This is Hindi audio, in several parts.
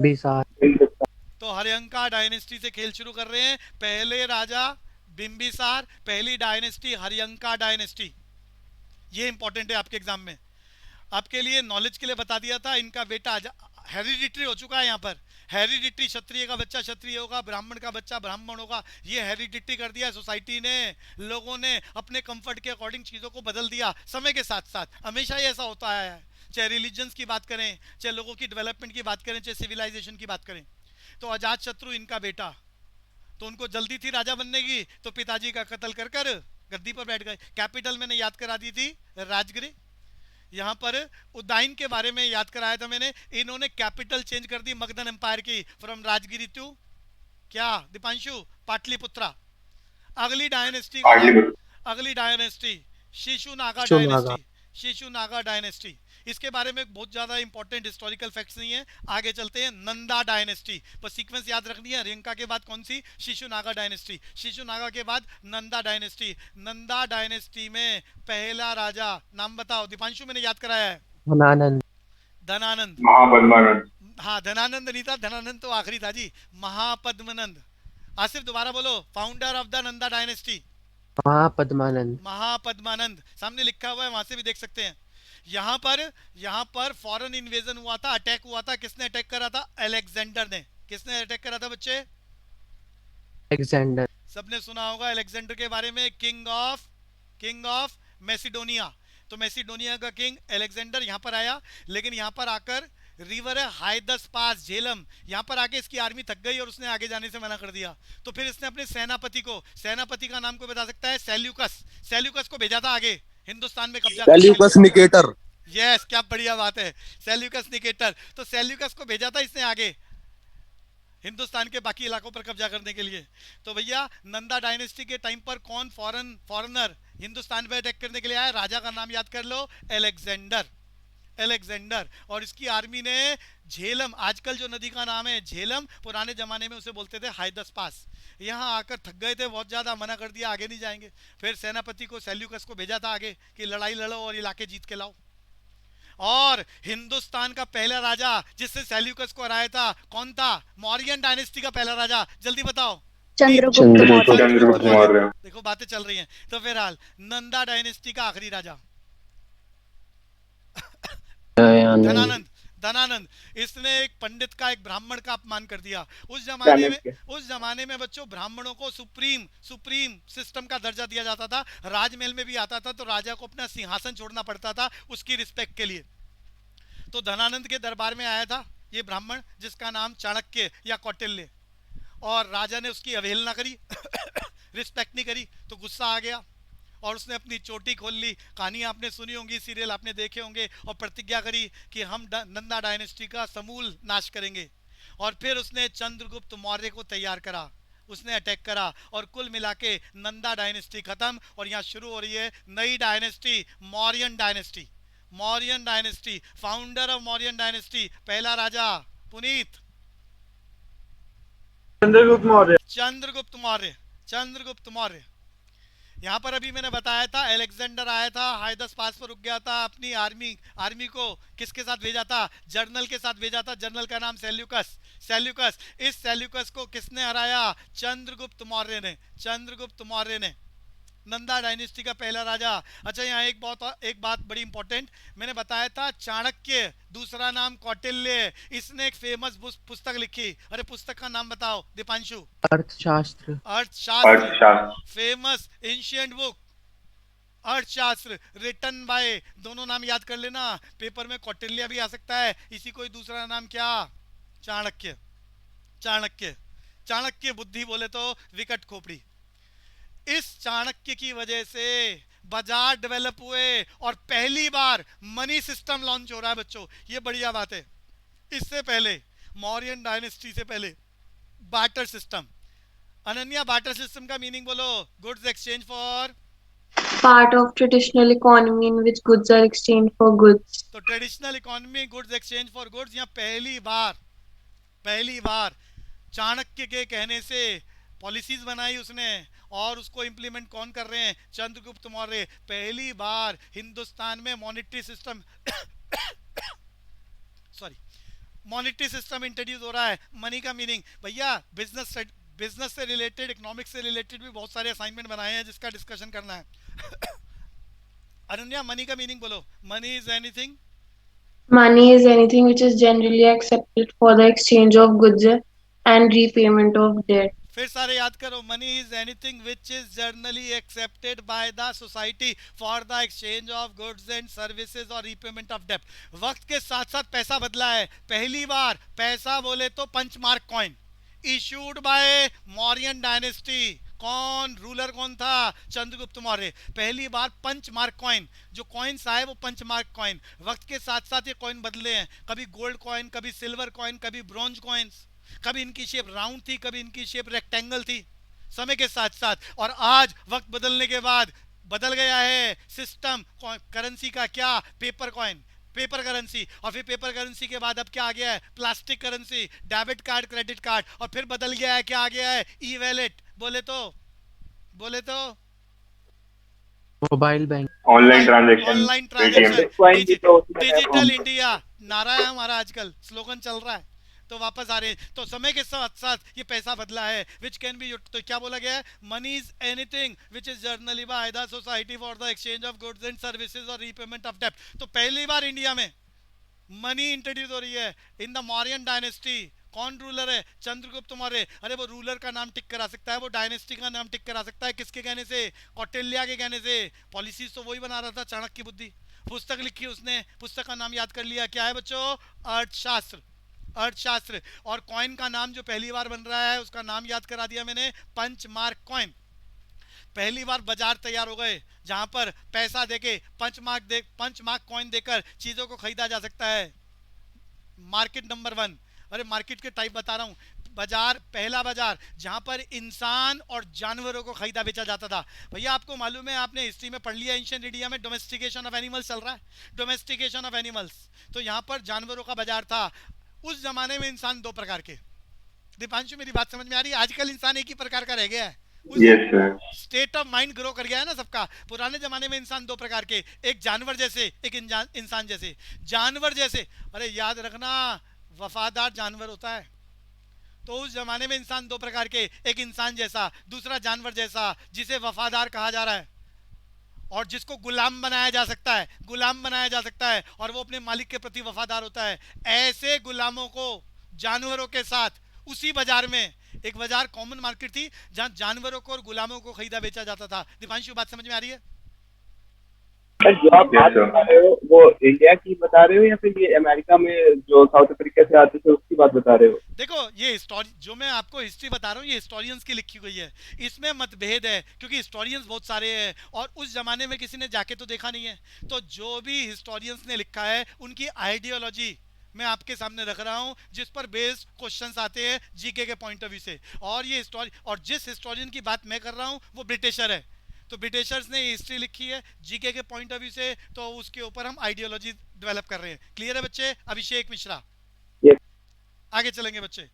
बिसार। तो हर्यंका डायनेस्टी से खेल शुरू कर रहे हैं। पहले राजा बिंबिसार, पहली डायनेस्टी हर्यंका डायनेस्टी। ये इंपॉर्टेंट है आपके एग्जाम में। आपके लिए नॉलेज के लिए बता दिया था। इनका बेटा हेरिडिटरी हो चुका है यहाँ पर। हेरिडिटरी, क्षत्रिय का बच्चा क्षत्रिय होगा, ब्राह्मण का बच्चा ब्राह्मण होगा। ये हेरिडिटरी कर दिया सोसाइटी ने। लोगों ने अपने कंफर्ट के अकॉर्डिंग चीज़ों को बदल दिया समय के साथ साथ। हमेशा ही ऐसा होता आया है। चाहे रिलीजन्स की बात करें, चाहे लोगों की डेवलपमेंट की बात करें, चाहे सिविलाइजेशन की बात करें। तो अजात शत्रु इनका बेटा, तो उनको जल्दी थी राजा बनने की, तो पिताजी का कत्ल कर कर गद्दी पर बैठ गए। कैपिटल मैंने याद करा दी थी, राजगिरी। यहाँ पर उदाइन के बारे में याद कराया था मैंने। इन्होंने कैपिटल चेंज कर दी मगधन एम्पायर की, फ्रॉम राजगिरी टू क्या दीपांशु, पाटलिपुत्रा। अगली डायनेस्टी का नाम, पाटलिपुत्र। अगली dynasty Shishunaga Shishunaga. Dynasty. Shishunaga dynasty, इसके बारे में बहुत ज्यादा इंपॉर्टेंट हिस्टोरिकल फैक्ट्स नहीं है। आगे चलते हैं। नंदा डायनेस्टी, बस सीक्वेंस याद रखनी है। रिंका के बाद कौन सी? शिशुनागा डायनेस्टी। शिशुनागा के बाद नंदा डायनेस्टी। नंदा डायनेस्टी में पहला राजा, नाम बताओ दीपांशु, मैंने याद कराया है। धनानंद। धनानंद। महापद्मानंद। हाँ, धनानंद नहीं था, धनानंद तो आखिरी था जी। महापद्मनंद। आसिफ दोबारा बोलो, founder of the Nanda dynasty. Mahapadmananda. Mahapadmananda सामने लिखा हुआ है, वहां से भी देख सकते हैं। यहाँ पर, यहाँ पर फॉरेन इन्वेजन हुआ था, अटैक हुआ था। किसने अटैक करा था? अलेक्जेंडर ने। किसने अटैक करा था बच्चे? अलेक्जेंडर। सबने सुना होगा अलेक्जेंडर के बारे में, किंग ऑफ मैसिडोनिया। तो मैसिडोनिया का किंग अलेक्जेंडर यहाँ पर आया। लेकिन यहाँ पर आकर, रिवर है हाइदस पास, झेलम, यहाँ पर आके इसकी आर्मी थक गई और उसने आगे जाने से मना कर दिया। तो फिर इसने अपने सेनापति को, सेनापति का नाम कोई बता सकता है? सेल्यूकस। सेल्यूकस को भेजा था आगे हिंदुस्तान में कब्जा करने के लिए। Seleucus Nicator. यस, क्या बढ़िया बात है। Seleucus Nicator. तो सेल्यूकस को भेजा था इसने आगे हिंदुस्तान के बाकी इलाकों पर कब्जा करने के लिए। तो भैया, नंदा डायनेस्टी के टाइम पर कौन फॉरेनर हिंदुस्तान पे अटैक करने के लिए आया? राजा का नाम याद कर लो, अलेक्जेंडर। अलेक्जेंडर। और इसकी आर्मी ने झेलम, आजकल जो नदी का नाम है झेलम, पुराने जमाने में उसे बोलते थे हाइदस पास, यहाँ आकर थक गए थे बहुत ज्यादा, मना कर दिया, आगे नहीं जाएंगे। फिर सेनापति को, सेल्यूकस को भेजा था आगे कि लड़ाई लड़ो और इलाके जीत के लाओ। और हिंदुस्तान का पहला राजा जिससे सेल्यूकस को हराया था कौन था? मौर्यन डायनेस्टी का पहला राजा, जल्दी बताओ। पुनीत। चंद्रगुप्त मौर्य। चंद्रगुप्त चंद्रगुप्त मौर्य। मौर्य। देखो बातें चल रही हैं। तो फिलहाल नंदा डायनेस्टी का आखिरी राजा दयानंद। धनानंद। धनानंद। इसने एक पंडित का, एक ब्राह्मण का अपमान कर दिया। उस जमाने में, चाणक्य। उस जमाने में बच्चों ब्राह्मणों को सुप्रीम सुप्रीम सिस्टम का दर्जा दिया जाता था। राजमहल में भी आता था तो राजा को अपना सिंहासन छोड़ना पड़ता था उसकी रिस्पेक्ट के लिए। तो धनानंद के दरबार में आया था ये ब्राह्मण, जिसका नाम चाणक्य या कौटिल्य। और राजा ने उसकी अवहेलना करी रिस्पेक्ट नहीं करी, तो गुस्सा आ गया और उसने अपनी चोटी खोल ली। कहानी आपने सुनी होंगी, सीरियल आपने देखे होंगे। और प्रतिज्ञा करी कि हम नंदा डायनेस्टी का समूल नाश करेंगे। और फिर उसने चंद्रगुप्त मौर्य को तैयार करा, उसने अटैक करा और कुल मिला के नंदा डायनेस्टी खत्म। और यहाँ शुरू हो रही है नई dynasty, Mauryan dynasty. Mauryan dynasty, founder of Mauryan dynasty, पहला राजा पुनीत। चंद्रगुप्त मौर्य। चंद्रगुप्त मौर्य। चंद्रगुप्त मौर्य। यहाँ पर अभी मैंने बताया था अलेक्जेंडर आया था, हाइदस पास पर रुक गया था, अपनी आर्मी आर्मी को किसके साथ भेजा था? जर्नल के साथ भेजा था। जर्नल का नाम सेल्यूकस। सेल्यूकस। इस सेल्यूकस को किसने हराया? चंद्रगुप्त मौर्य ने। चंद्रगुप्त मौर्य ने, नंदा डायनेस्टी का पहला राजा। अच्छा, यहाँ एक बात बड़ी इंपॉर्टेंट, मैंने बताया था चाणक्य, दूसरा नाम कौटिल्य। इसने एक फेमस पुस्तक लिखी। अरे पुस्तक का नाम बताओ दीपांशु। अर्थशास्त्र। अर्थशास्त्र। अर्थशास्त्र। फेमस एंशियंट बुक, अर्थशास्त्र, रिटन बाय, दोनों नाम याद कर लेना, पेपर में कौटिल्य भी आ सकता है। इसी कोई दूसरा नाम क्या? चाणक्य। चाणक्य। चाणक्य बुद्धि बोले तो विकट खोपड़ी। इस चाणक्य की वजह से बाजार डेवलप हुए और पहली बार मनी सिस्टम लॉन्च हो रहा है बच्चों, ये बढ़िया बात है। इससे पहले, मौर्यन डायनेस्टी से पहले, barter system. Ananya, barter system का मीनिंग बोलो। Goods exchange for. Part of traditional economy in which goods are exchanged for goods. तो traditional economy, goods exchange for goods. यहाँ पहली बार, पहली बार चाणक्य के कहने से पॉलिसीज बनाई उसने। और उसको इंप्लीमेंट कौन कर रहे हैं? चंद्रगुप्त मौर्य। पहली बार हिंदुस्तान में monetary system sorry, monetary system introduce हो रहा है। मनी का मीनिंग भैया, बिजनेस से रिलेटेड, इकोनॉमिक्स से रिलेटेड भी बहुत सारे असाइनमेंट बनाए हैं जिसका डिस्कशन करना है। अनन्या, मनी का मीनिंग बोलो। Money is anything. Money is anything which is generally accepted for the exchange of goods and repayment of debt. फिर सारे याद करो। Money is anything which is generally accepted by the society for the exchange of goods and services और रीपेमेंट ऑफ डेब्ट। वक्त के साथ साथ पैसा बदला है। पहली बार पैसा बोले तो punch mark coin issued by Mauryan dynasty. कौन रूलर कौन था? चंद्रगुप्त मौर्य। पहली बार पंचमार्क कॉइन, जो कॉइन्स आए वो पंचमार्क कॉइन। वक्त के साथ साथ ये कॉइन बदले हैं, कभी गोल्ड कॉइन, कभी सिल्वर कॉइन, कभी ब्रॉन्ज कॉइन्स। कभी इनकी शेप राउंड थी, कभी इनकी शेप रेक्टेंगल थी, समय के साथ साथ। और आज वक्त बदलने के बाद बदल गया है सिस्टम करेंसी का। क्या? Paper coin, paper currency. और फिर पेपर करेंसी के बाद अब क्या आ गया है? Plastic currency, debit card, credit card. और फिर बदल गया है, क्या आ गया है? ई वैलेट। बोले तो mobile bank. Online transaction, online Paytm. Transaction, digital India नारा है हमारा, आजकल स्लोगन चल रहा है। तो वापस आ रहे हैं। तो समय के साथ साथ ये पैसा बदला है, विच कैन बी। तो क्या बोला गया है? Money is anything which is generally by the society for the exchange of goods and services और रीपेमेंट ऑफ डेब्ट। तो पहली बार इंडिया में मनी इंट्रोड्यूस हो रही है इन द मौर्यन डायनेस्टी। कौन रूलर है? चंद्रगुप्त मौर्य। अरे वो रूलर का नाम टिक करा सकता है, वो डायनेस्टी का नाम टिक करा सकता है। किसके कहने से? कौटिल्य के कहने से। पॉलिसीज तो वही बना रहा था, चाणक्य बुद्धि। पुस्तक लिखी उसने, पुस्तक का नाम याद कर लिया, क्या है बच्चों? अर्थशास्त्र। अर्थशास्त्र। और कॉइन का नाम जो पहली बार बन रहा है उसका नाम याद करा दिया मैंने, पंचमार्क कॉइन। पहली बार बाजार तैयार हो गए जहां पर पैसा देके पंचमार्क कॉइन देकर चीजों को खरीदा जा सकता है। Market number 1। अरे मार्केट के टाइप बता रहा हूं। बाजार, पहला बाजार जहां पर इंसान और जानवरों को खरीदा बेचा जाता था। भैया आपको मालूम है, आपने हिस्ट्री में पढ़ लिया, एंशिएंट इंडिया में डोमेस्टिकेशन ऑफ एनिमल्स चल रहा है। Domestication of animals. तो यहाँ पर जानवरों का बाजार था। उस जमाने में इंसान 2 प्रकार के। दीपांशु, मेरी बात समझ में आ रही है? आजकल इंसान एक ही प्रकार का रह गया है। Yes sir. State of mind grow कर गया है ना सबका। पुराने जमाने में इंसान 2 प्रकार के, एक जानवर जैसे, एक इंसान जैसे। जानवर जैसे, अरे याद रखना, वफादार जानवर होता है। तो उस जमाने में इंसान 2 प्रकार के, एक इंसान जैसा, दूसरा जानवर जैसा, जिसे वफादार कहा जा रहा है और जिसको गुलाम बनाया जा सकता है। गुलाम बनाया जा सकता है और वो अपने मालिक के प्रति वफादार होता है। ऐसे गुलामों को जानवरों के साथ उसी बाजार में, एक बाजार कॉमन मार्केट थी जहां जानवरों को और गुलामों को खरीदा बेचा जाता था। दीपांशु, बात समझ में आ रही है? जो आप बात बता रहे हो वो इंडिया की बता रहे हो या फिर ये अमेरिका में जो साउथ अफ्रीका से आते थे उसकी बात बता रहे हो? देखो, ये हिस्टोरी जो मैं आपको हिस्ट्री बता रहा हूँ, ये हिस्टोरियंस की लिखी हुई है। इसमें मतभेद है क्योंकि हिस्टोरियंस बहुत सारे हैं और उस जमाने में किसी ने जाके तो देखा नहीं है। तो जो भी हिस्टोरियंस ने लिखा है उनकी आइडियोलॉजी मैं आपके सामने रख रहा हूं, जिस पर बेस्ड क्वेश्चंस आते हैं जीके के पॉइंट ऑफ व्यू से। और ये हिस्टोरी, और जिस हिस्टोरियन की बात मैं कर रहा हूं वो ब्रिटिशर है। तो ब्रिटिशर्स ने हिस्ट्री लिखी है जीके के पॉइंट ऑफ व्यू से, तो उसके ऊपर हम आइडियोलॉजी डेवलप कर रहे हैं। क्लियर है बच्चे? अभिषेक मिश्रा। Yes. आगे चलेंगे बच्चे।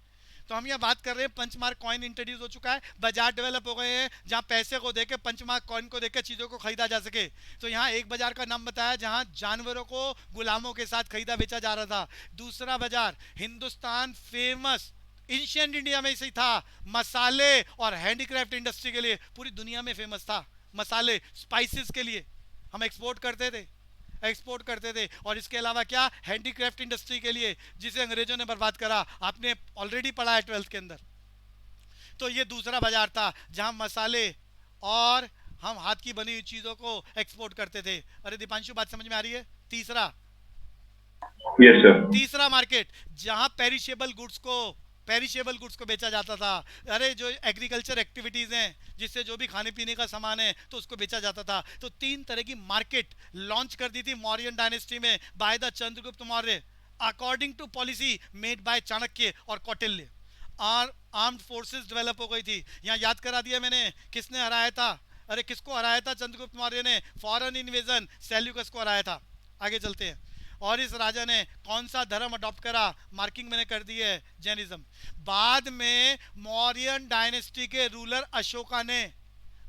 तो हम यहाँ बात कर रहे हैं, पंचमार्क कॉइन इंट्रोड्यूस हो चुका है, बाजार डेवलप हो गए हैं जहाँ पैसे को देके, पंचमार्क कॉइन को देकर चीजों को खरीदा जा सके। तो यहाँ एक बाजार का नाम बताया जहाँ जानवरों को गुलामों के साथ खरीदा बेचा जा रहा था। दूसरा बाजार हिंदुस्तान फेमस एंशिएंट इंडिया में से था मसाले और हैंडीक्राफ्ट इंडस्ट्री के लिए, पूरी दुनिया में फेमस था। मसाले, स्पाइसेस के लिए हम एक्सपोर्ट करते थे और इसके अलावा क्या, हैंडीक्राफ्ट इंडस्ट्री के लिए, जिसे अंग्रेजों ने बर्बाद करा। आपने ऑलरेडी पढ़ा है 12th के अंदर। तो ये दूसरा बाजार था जहां मसाले और हम हाथ की बनी हुई चीजों को एक्सपोर्ट करते थे। अरे दीपांशु, बात समझ में आ रही है? तीसरा यस सर। तीसरा मार्केट जहां पेरिशेबल गुड्स को बेचा जाता था। अरे जो एग्रीकल्चर एक्टिविटीज हैं, जिससे जो भी खाने पीने का सामान है तो उसको बेचा जाता था। तो 3 तरह की मार्केट लॉन्च कर दी थी मौर्यन डायनेस्टी में by the Chandragupta Maurya, according to policy made by Chanakya और कौटिल्य। आर्म्ड फोर्सेस डेवलप हो गई थी। यहाँ याद करा दिया मैंने, किसने हराया था? अरे किसको हराया था चंद्रगुप्त मौर्य ने? फॉरेन इन्वेजन सेल्यूकस को हराया था। आगे चलते हैं। और इस राजा ने कौन सा धर्म अडॉप्ट करा? मार्किंग मैंने कर दी है, जैनिज्म। बाद में मौर्यन डायनेस्टी के रूलर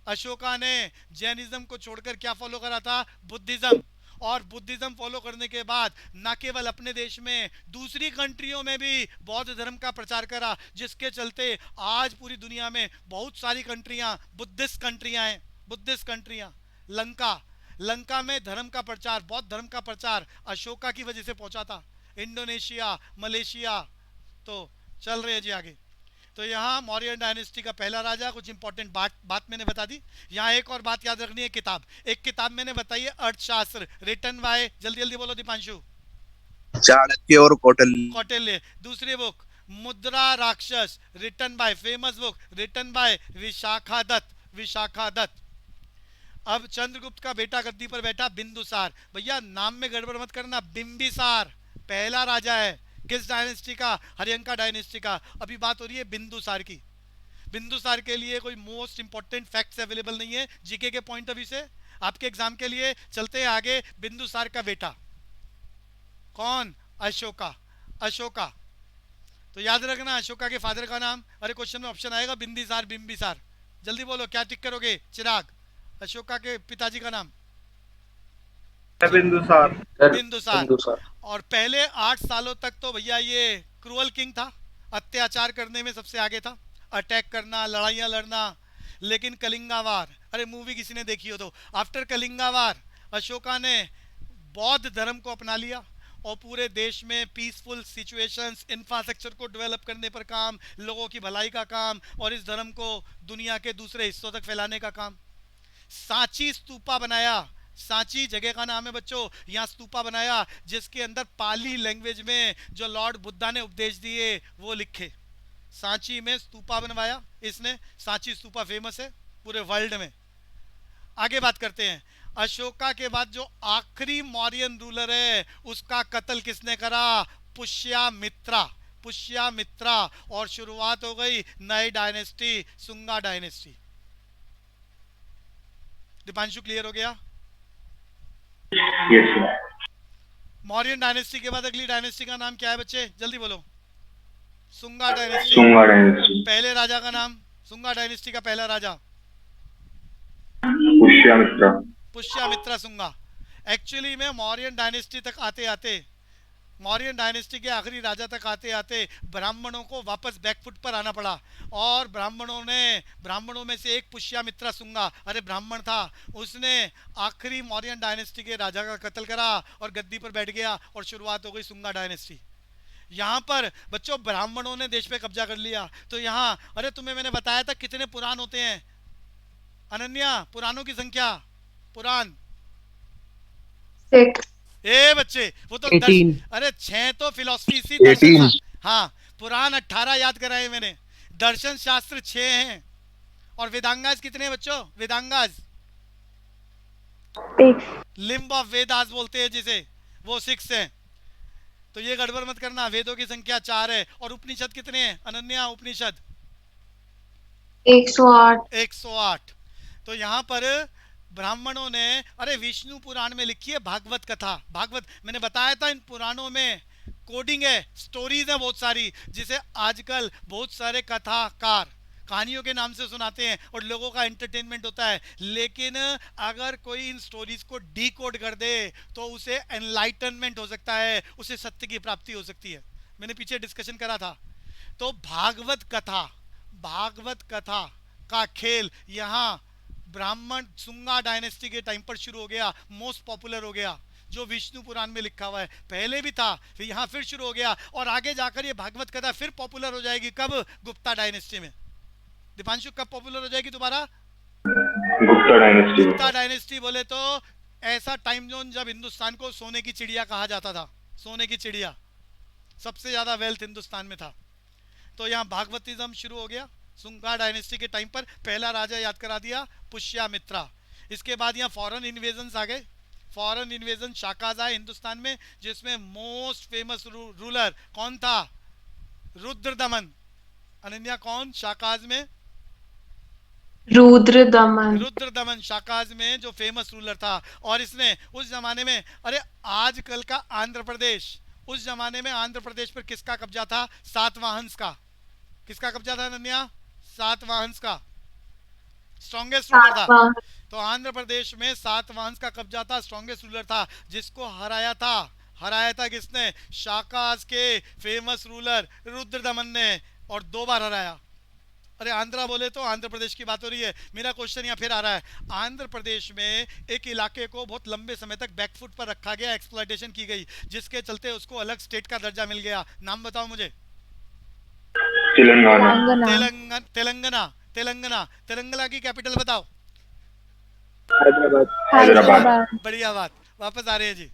अशोका ने जैनिज्म को छोड़कर क्या फॉलो करा था? बुद्धिज्म। और बुद्धिज्म फॉलो करने के बाद न केवल अपने देश में, दूसरी कंट्रियों में भी बौद्ध धर्म का प्रचार करा, जिसके चलते आज पूरी दुनिया में बहुत सारी कंट्रियां बुद्धिस्ट कंट्रियां हैं। बुद्धिस्ट कंट्रियां, लंका में धर्म का प्रचार, बौद्ध धर्म का प्रचार अशोका की वजह से पहुंचा था। Indonesia, Malaysia. तो चल रहे हैं जी आगे। तो यहाँ मौर्य डायनेस्टी का पहला राजा, कुछ इंपॉर्टेंट बात मैंने बता दी। यहाँ एक और बात याद रखनी है, एक किताब मैंने बताई है, अर्थशास्त्र, रिटन बाय, जल्दी जल्दी बोलो दीपांशु, चाणक्य और कौटिल्य। दूसरी book Mudrarakshasa, written by, famous book written by Vishakhadatta. अब चंद्रगुप्त का बेटा गद्दी पर बैठा, बिंदुसार। भैया नाम में गड़बड़ मत करना, बिंबिसार पहला राजा है। किस डायनेस्टी का? हरियंका डायनेस्टी का। अभी बात हो रही है बिंदुसार की। बिंदुसार के लिए कोई मोस्ट इंपॉर्टेंट फैक्ट्स अवेलेबल नहीं है जीके के पॉइंट ऑफ व्यू से, आपके एग्जाम के लिए। चलते हैं आगे। बिंदुसार का बेटा कौन? अशोका। तो याद रखना अशोका के फादर का नाम। अरे क्वेश्चन में ऑप्शन आएगा बिंबिसार। जल्दी बोलो, क्या टिक करोगे? चिराग, अशोका के पिताजी का नाम? बिंदुसार। और पहले 8 सालों तक तो भैया ये क्रूअल किंग था, अत्याचार करने में सबसे आगे था, अटैक करना, लड़ाइयाँ लड़ना। लेकिन कलिंगा वार, अरे मूवी किसी ने देखी हो तो, आफ्टर कलिंगा वार अशोका ने बौद्ध धर्म को अपना लिया और पूरे देश में पीसफुल सिचुएशंस, इंफ्रास्ट्रक्चर को डेवलप करने पर काम, लोगों की भलाई का काम, और इस धर्म को दुनिया के दूसरे हिस्सों तक फैलाने का काम। सांची स्तूपा बनाया, सांची जगह का नाम है बच्चों, यहाँ स्तूपा बनाया जिसके अंदर पाली लैंग्वेज में जो लॉर्ड बुद्धा ने उपदेश दिए वो लिखे। सांची में स्तूपा बनवाया इसने, सांची स्तूपा फेमस है पूरे वर्ल्ड में। आगे बात करते हैं। अशोका के बाद जो आखिरी मौर्यन रूलर है उसका कत्ल किसने करा? पुष्यामित्रा। और शुरुआत हो गई नई dynasty, Sunga dynasty. Deepanshu clear हो गया? Yes sir. मौर्यन डायनेस्टी के बाद अगली डायनेस्टी का नाम क्या है बच्चे? जल्दी बोलो। सुंगा डायनेस्टी। सुंगा डायनेस्टी। पहले राजा का नाम? सुंगा डायनेस्टी का पहला राजा पुष्यामित्रा सुंगा। एक्चुअली में मौर्यन डायनेस्टी तक आते आते, मौर्यन डायनेस्टी के आखिरी राजा तक आते आते ब्राह्मणों को वापस बैकफुट पर आना पड़ा। और ब्राह्मणों में से एक पुष्यामित्रा सुंगा, अरे ब्राह्मण था, उसने आखिरी मौर्यन डायनेस्टी के राजा का कत्ल करा और गद्दी पर बैठ गया और शुरुआत हो गई सुंगा डायनेस्टी। यहाँ पर बच्चों ब्राह्मणों ने देश पे कब्जा कर लिया। तो यहाँ, अरे तुम्हें मैंने बताया था कितने पुराण होते हैं अनन्या? पुराणों की संख्या, पुराण 6। ए बच्चे वो तो 18। अरे 6 तो फिलोसफी इसी दर्शन था। हाँ, पुराण 18 याद कराए मैंने। दर्शन शास्त्र 6 हैं। और वेदांगास कितने हैं बच्चों? वेदांगास, लिम्ब ऑफ वेदास बोलते हैं जिसे, वो 6 है। तो ये गड़बड़ मत करना, वेदों की संख्या 4 है। और उपनिषद कितने हैं अनन्या? उपनिषद 108। तो यहाँ पर ब्राह्मणों ने, अरे विष्णु पुराण में लिखी है भागवत कथा। भागवत मैंने बताया था, इन पुराणों में कोडिंग है, स्टोरीज है बहुत सारी, जिसे आजकल बहुत सारे कथाकार कहानियों के नाम से सुनाते हैं और लोगों का एंटरटेनमेंट होता है। लेकिन अगर कोई इन स्टोरीज को डीकोड कर दे तो उसे एनलाइटनमेंट हो सकता है, उसे सत्य की प्राप्ति हो सकती है। मैंने पीछे डिस्कशन करा था। तो भागवत कथा का खेल यहाँ ब्राह्मण सुंगा डायनेस्टी के टाइम पर शुरू हो गया, मोस्ट पॉपुलर हो गया, जो विष्णु पुराण में लिखा हुआ है। पहले भी था, फिर यहाँ फिर शुरू हो गया और आगे जाकर ये भागवत कथा फिर पॉपुलर हो जाएगी। कब? गुप्ता डायनेस्टी में। दीपांशु कब पॉपुलर हो जाएगी दोबारा? गुप्ता डायनेस्टी बोले तो ऐसा टाइम जोन जब हिंदुस्तान को सोने की चिड़िया कहा जाता था। सोने की चिड़िया, सबसे ज्यादा वेल्थ हिंदुस्तान में था। तो यहाँ भागवतिज्म शुरू हो गया सुंगा डायनेस्टी के टाइम पर। पहला राजा याद करा दिया, पुष्यामित्रा। इसके बाद यहाँ फॉरेन इन्वेजन आ गए। फॉरेन इन्वेजन शाकाज आए हिंदुस्तान में, जिसमें मोस्ट फेमस रूलर कौन था? रुद्रदमन। अनन्या कौन शाकाज में? रुद्रदमन शाकाज में जो फेमस रूलर था। और इसने उस जमाने में, अरे आजकल का आंध्र प्रदेश, उस जमाने में आंध्र प्रदेश पर किसका कब्जा था? सातवाहंस का। किसका कब्जा था अनन्या? सातवाहंस का। स्ट्रॉन्गेस्ट रूलर था। सातवां। तो आंध्र प्रदेश में सातवाहन का कब्जा था, स्ट्रॉन्गेस्ट रूलर था, जिसको हराया था किसने? शाकाज के फेमस रूलर रुद्रदमन ने, और 2 बार हराया। अरे आंध्रा बोले तो आंध्र प्रदेश की बात हो रही है। मेरा क्वेश्चन यहाँ फिर आ रहा है, आंध्र प्रदेश में एक इलाके को बहुत लंबे समय तक बैकफुट पर रखा गया, एक्सप्लॉयटेशन की गई, जिसके चलते उसको अलग स्टेट का दर्जा मिल गया। नाम बताओ मुझे। तेलंगाना। तेलंगाना। तेलंगाना तेलंगाना की कैपिटल बताओ। हैदराबाद। हैदराबाद। बढ़िया बात, वापस आ रहे हैं जी।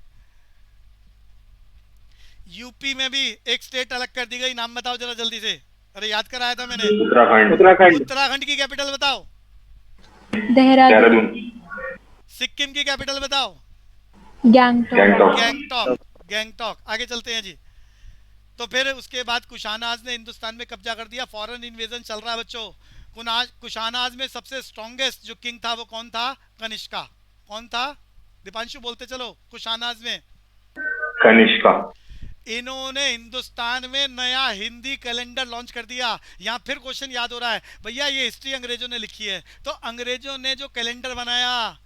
यूपी में भी एक स्टेट अलग कर दी गई, नाम बताओ जरा जल्दी से। अरे याद कराया था मैंने। उत्तराखंड। उत्तराखंड। उत्तराखंड की कैपिटल बताओ। देहरादून। सिक्किम की कैपिटल बताओ। गैंगटॉक। गैंगटॉक। गैंगटॉक। आगे चलते हैं जी। तो फिर उसके बाद कुशानाज ने हिंदुस्तान में कब्जा कर दिया, फॉरेन इन्वेजन चल रहा है बच्चों। कुशानाज में सबसे स्ट्रॉन्गेस्ट जो किंग था वो कौन था? कनिष्का। कौन था? दीपांशु बोलते चलो। कुशानाज में कनिष्का। इन्होंने हिंदुस्तान में नया हिंदी कैलेंडर लॉन्च कर दिया। यहाँ फिर क्वेश्चन याद हो रहा है, भैया ये हिस्ट्री अंग्रेजों ने लिखी है, तो अंग्रेजों ने जो कैलेंडर बनाया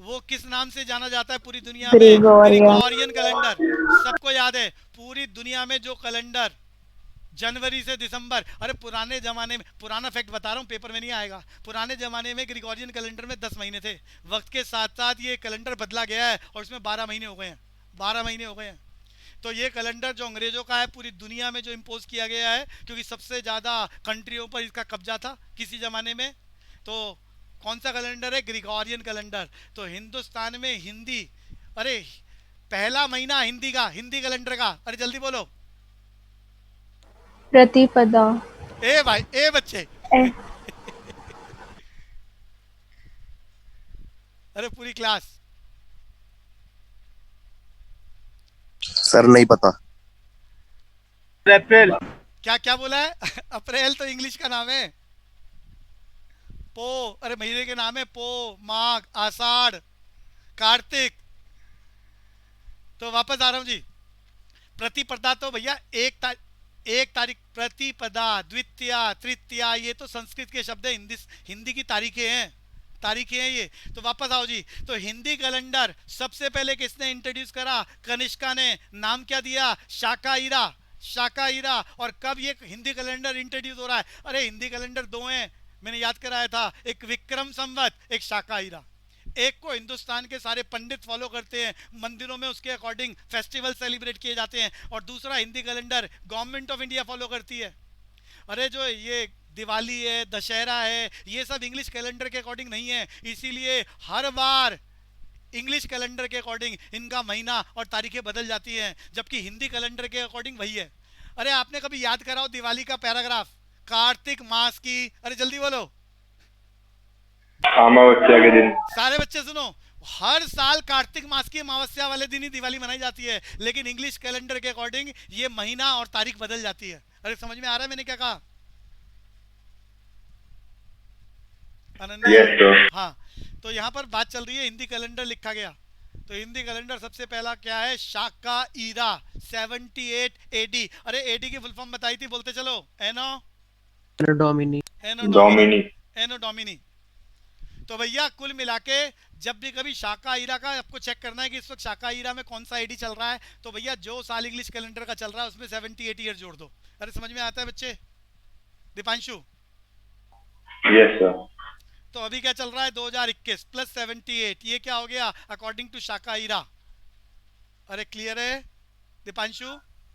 वो किस नाम से जाना जाता है पूरी दुनिया में? Gregorian calendar. सबको याद है, पूरी दुनिया में जो कैलेंडर जनवरी से दिसंबर, अरे पुराने जमाने में, पुराना फैक्ट बता रहा हूँ, पेपर में नहीं आएगा, पुराने जमाने में ग्रिगोरियन कैलेंडर में 10 महीने थे। वक्त के साथ साथ ये कैलेंडर बदला गया है और इसमें 12 महीने हो गए हैं। 12 महीने हो गए हैं। तो ये कैलेंडर जो अंग्रेजों का है, पूरी दुनिया में जो इम्पोज किया गया है, क्योंकि सबसे ज़्यादा कंट्रियों पर इसका कब्जा था किसी ज़माने में। तो कौन सा कैलेंडर है? Gregorian calendar. तो हिंदुस्तान में हिंदी, अरे पहला महीना हिंदी का, हिंदी कैलेंडर का, अरे जल्दी बोलो। प्रतिपदा। ए भाई, ए बच्चे अरे पूरी क्लास। सर नहीं पता। अप्रैल। क्या क्या बोला है? अप्रैल तो इंग्लिश का नाम है। पो, अरे महीने के नाम है, पो, माघ, आषाढ़, कार्तिक। तो वापस आ रहा हूं जी। प्रतिपदा तो भैया एक तारीख, प्रतिपदा, द्वितीया, तृतीया, ये तो संस्कृत के शब्द है, हिंदी की तारीखें हैं, तारीखें हैं ये। तो वापस आओ जी। तो हिंदी कैलेंडर सबसे पहले किसने इंट्रोड्यूस करा? कनिष्का ने। नाम क्या दिया? शाकाईरा। शाकाईरा। और कब ये हिंदी कैलेंडर इंट्रोड्यूस हो रहा है? अरे हिंदी कैलेंडर 2 हैं, मैंने याद कराया था, एक विक्रम संवत, एक शाकाईरा। एक को हिंदुस्तान के सारे पंडित फॉलो करते हैं, मंदिरों में उसके अकॉर्डिंग फेस्टिवल सेलिब्रेट किए जाते हैं, और दूसरा Hindi calendar government of India follow करती है। अरे जो ये दिवाली है, दशहरा है, ये सब इंग्लिश कैलेंडर के अकॉर्डिंग नहीं है, इसीलिए हर बार इंग्लिश कैलेंडर के अकॉर्डिंग इनका महीना और तारीखें बदल जाती हैं, जबकि हिंदी कैलेंडर के अकॉर्डिंग वही है। अरे आपने कभी याद कराओ दिवाली का पैराग्राफ, कार्तिक मास की, अरे जल्दी बोलो। अमावस्या के दिन। सारे बच्चे सुनो, हर साल कार्तिक मास की अमावस्या वाले दिन ही दिवाली मनाई जाती है, लेकिन इंग्लिश कैलेंडर के अकॉर्डिंग ये महीना और तारीख बदल जाती है। अरे समझ में आ रहा है मैंने क्या कहा? Yes, sir. हाँ, तो यहाँ पर बात चल रही है, हिंदी कैलेंडर लिखा गया। तो हिंदी कैलेंडर सबसे पहला क्या है? शाकाईरा, 78 एडी। अरे एडी की फुल फॉर्म बताई थी, बोलते चलो। एनो डोमिनी। डोमिनी। एनो डोमिनी। तो भैया कुल मिला के जब भी कभी शाकाईरा का आपको चेक करना है कि इस वक्त शाकाईरा में कौन सा एडी चल रहा है, तो भैया जो साल इंग्लिश कैलेंडर का चल रहा है उसमें 78 ईयर जोड़ दो। अरे समझ में आता है बच्चे? दीपांशु? Yes sir. तो अभी क्या चल रहा है? 2021 प्लस 78, ये क्या हो गया अकॉर्डिंग टू शाकाईरा? अरे क्लियर है Deepanshu?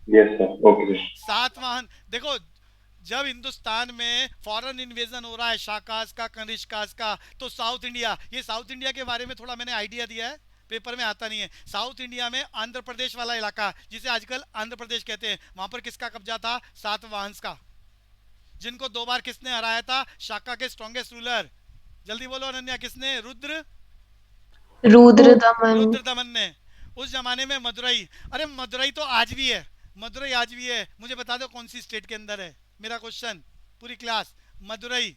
Yes sir, okay. Satavahana, देखो जब हिंदुस्तान में फॉरेन इन्वेजन हो रहा है शाकाज का, कनिष्काज का, तो साउथ इंडिया, ये साउथ इंडिया के बारे में थोड़ा मैंने आइडिया दिया है, पेपर में आता नहीं है। साउथ इंडिया में आंध्र प्रदेश वाला इलाका, जिसे आजकल आंध्र प्रदेश कहते हैं, वहां पर किसका कब्जा था? सातवाहन का, जिनको 2 बार किसने हराया था? शाका के स्ट्रॉन्गेस्ट रूलर, जल्दी बोलो अनन्या, किसने? रुद्रदमन ने। उस जमाने में मदुरई, अरे मदुरई तो आज भी है, मदुरई आज भी है। मुझे बता दो कौन सी स्टेट के अंदर है? मेरा क्वेश्चन पूरी class. Madurai,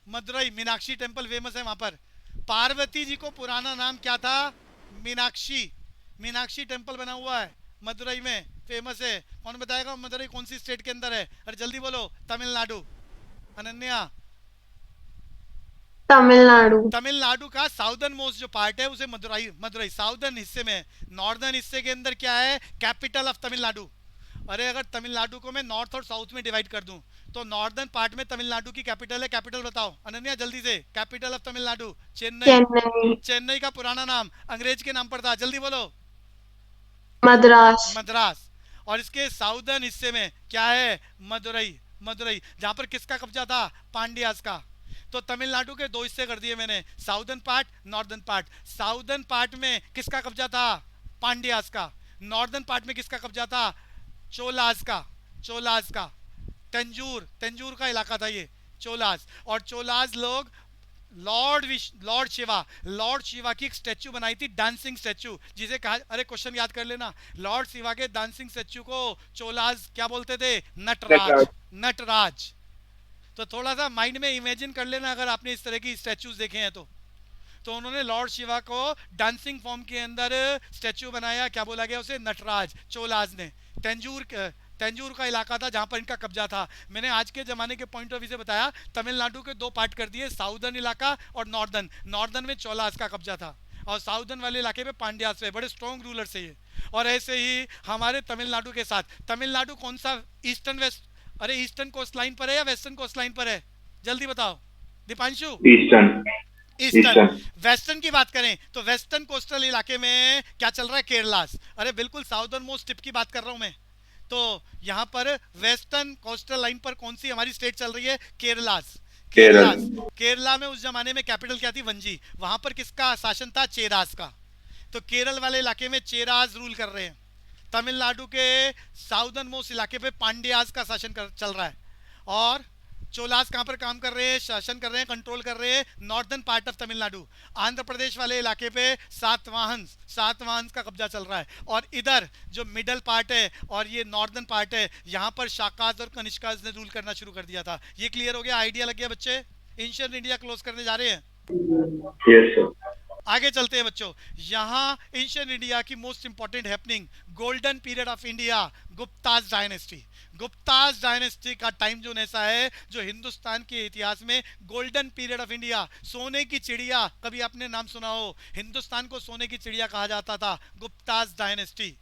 Madurai Meenakshi temple famous है वहां पर। पार्वती जी को पुराना नाम क्या था? मीनाक्षी। मीनाक्षी टेम्पल बना हुआ है मदुरई में, फेमस है। कौन बताएगा मदुरई कौन सी स्टेट के अंदर है? अरे जल्दी बोलो। तमिलनाडु। अनन्या? तमिलनाडु। तमिलनाडु का साउदर्न मोस्ट जो पार्ट है उसे मदुरई, मदुरई साउदर्न हिस्से में, नॉर्दर्न हिस्से के अंदर क्या है, कैपिटल ऑफ तमिलनाडु। अरे अगर तमिलनाडु को मैं नॉर्थ और साउथ में डिवाइड कर दूं तो नॉर्दर्न पार्ट में तमिलनाडु की कैपिटल है, कैपिटल बताओ अनन्या जल्दी से, कैपिटल ऑफ तमिलनाडु चेन्नई। चेन्नई। चेन्नई का पुराना नाम अंग्रेज के नाम पर था, जल्दी बोलो। मद्रास। मद्रास। और इसके साउदर्न हिस्से में क्या है, मदुरई, मदुरई जहां पर किसका कब्जा था, पांड्यास का। तो तमिलनाडु के दो हिस्से कर दिए मैंने, southern part, northern part. Southern part में किसका कब्जा था, पांड्यास का। नॉर्दर्न पार्ट में किसका कब्जा था, चोलास का, चोलास का। तंजूर, तंजूर का इलाका था ये, चोलास। और चोलास लोग लॉर्ड शिवा, लॉर्ड शिवा की एक स्टैचू बनाई थी, डांसिंग स्टैचू, जिसे कहा, अरे क्वेश्चन याद कर लेना, लॉर्ड शिवा के डांसिंग स्टैचू को चोलास क्या बोलते थे, नटराज, नटराज। तो थोड़ा सा माइंड में इमेजिन कर लेना अगर आपने इस तरह की स्टैचूज देखे हैं तो उन्होंने लॉर्ड शिवा को डांसिंग फॉर्म के अंदर स्टैचू बनाया, क्या बोला गया उसे, नटराज, चोलाज ने। तंजूर का इलाका था जहां पर इनका कब्जा था। मैंने आज के ज़माने के पॉइंट ऑफ व्यू से बताया, तमिलनाडु के दो पार्ट कर दिए, साउदर्न इलाका और नॉर्दर्न। नॉर्दर्न में चोलास का कब्जा था और साउदर्न वाले इलाके में पांड्यास पे, बड़े स्ट्रॉन्ग रूलर से ये। और ऐसे ही हमारे तमिलनाडु के साथ, तमिलनाडु कौन सा ईस्टर्न वेस्ट, अरे ईस्टर्न कोस्ट लाइन पर है या वेस्टर्न कोस्ट लाइन पर है, जल्दी बताओ दीपांशु। ईस्टर्न। ईस्टर्न। वेस्टर्न की बात करें तो वेस्टर्न कोस्टल इलाके में क्या चल रहा है, केरलास। अरे बिल्कुल साउदर्न मोस्ट टिप की बात कर रहा हूं मैं। तो यहाँ पर वेस्टर्न कोस्टल लाइन पर कौन सी हमारी स्टेट चल रही है, केरलास। केरलास, केरला में उस जमाने में कैपिटल क्या थी, वंजी। वहां पर किसका शासन था, चेरास का। तो केरल वाले इलाके में चेरास रूल कर रहे हैं। तमिलनाडु के साउदर्न मोस्ट इलाके पे पांड्यास का शासन चल रहा है। और चोलास कहाँ पर काम कर रहे हैं, शासन कर रहे हैं, कंट्रोल कर रहे हैं, northern part of Tamil Nadu. Andhra Pradesh वाले इलाके पे सातवाहन का कब्जा चल रहा है। और इधर जो मिडल पार्ट है और ये नॉर्दर्न पार्ट है, यहाँ पर शाकाज और कनिष्काज ने रूल करना शुरू कर दिया था। ये क्लियर हो गया, आइडिया लग गया बच्चे। एंशिएंट इंडिया क्लोज करने जा रहे हैं। Yes sir. आगे चलते हैं बच्चों। यहाँ एंशिएंट इंडिया की most important happening, golden period of India, Gupta's dynasty. Gupta's dynasty का टाइम जोन ऐसा है जो हिंदुस्तान के इतिहास में गोल्डन पीरियड ऑफ इंडिया, सोने की चिड़िया, कभी आपने नाम सुना हो, हिंदुस्तान को सोने की चिड़िया कहा जाता था, गुप्ताज डायनेस्टी।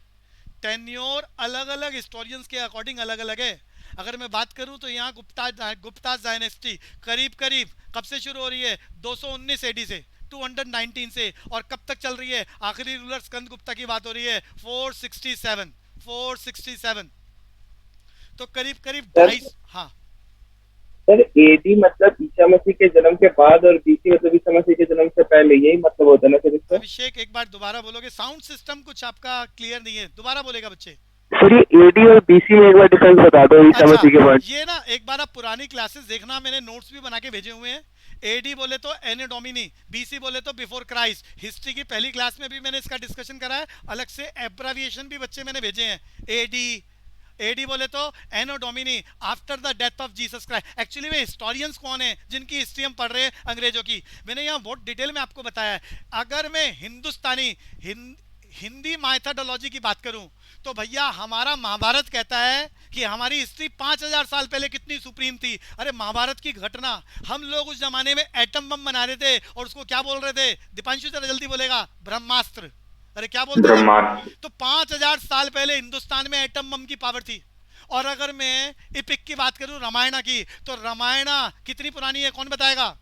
टेन्योर अलग अलग हिस्टोरियंस के अकॉर्डिंग अलग अलग है। अगर मैं बात करूं तो यहाँ गुप्ताज डायनेस्टी करीब करीब कब से शुरू हो रही है, 219 एडी से, 219 से, और कब तक चल रही है, आखिरी रूलर स्कंद गुप्ता की बात हो रही है, 467। तो करीब करीब 2.5। हाँ सर, एडी मतलब ईसा मसीह के जन्म के बाद और बीसी मतलब ईसा मसीह के जन्म से पहले, यही मतलब होता है ना सर इसका? अभिषेक एक बार दोबारा बोलोगे, साउंड सिस्टम कुछ आपका क्लियर नहीं है, दोबारा बोलेगा बच्चे। सर ये एडी और बीसी में एक बार डिफरेंस बता दो ईसा मसीह के बाद। ये ना एक बार आप पुरानी क्लासेस देखना, मैंने नोट्स भी बना के भेजे हुए हैं। एडी बोले तो एने डोमिनी, बीसी बोले तो बिफोर क्राइस्ट। हिस्ट्री की पहली क्लास में भी मैंने इसका डिस्कशन करा है, अलग से एब्राविएशन भी बच्चे मैंने भेजे हैं। एडी बोले तो anno domini, after the death of Jesus Christ. Actually वे हिस्टोरियंस कौन है जिनकी हिस्ट्री हम पढ़ रहे हैं अंग्रेजों की, मैंने यहाँ बहुत डिटेल में आपको बताया है। अगर मैं हिंदी मैथोडोलॉजी की बात करूं तो भैया हमारा महाभारत कहता है कि हमारी हिस्ट्री 5000 साल पहले कितनी सुप्रीम थी। अरे महाभारत की घटना, हम लोग उस जमाने में एटम बम बना रहे थे और उसको क्या बोल रहे थे, दीपांशु जरा जल्दी बोलेगा, ब्रह्मास्त्र। अरे क्या बोलते थे? तो 5000 साल पहले हिंदुस्तान में एटम बम की पावर थी। और अगर मैं इपिक की बात करूं, रामायणा की, तो रामायणा कितनी पुरानी है, कौन बताएगा?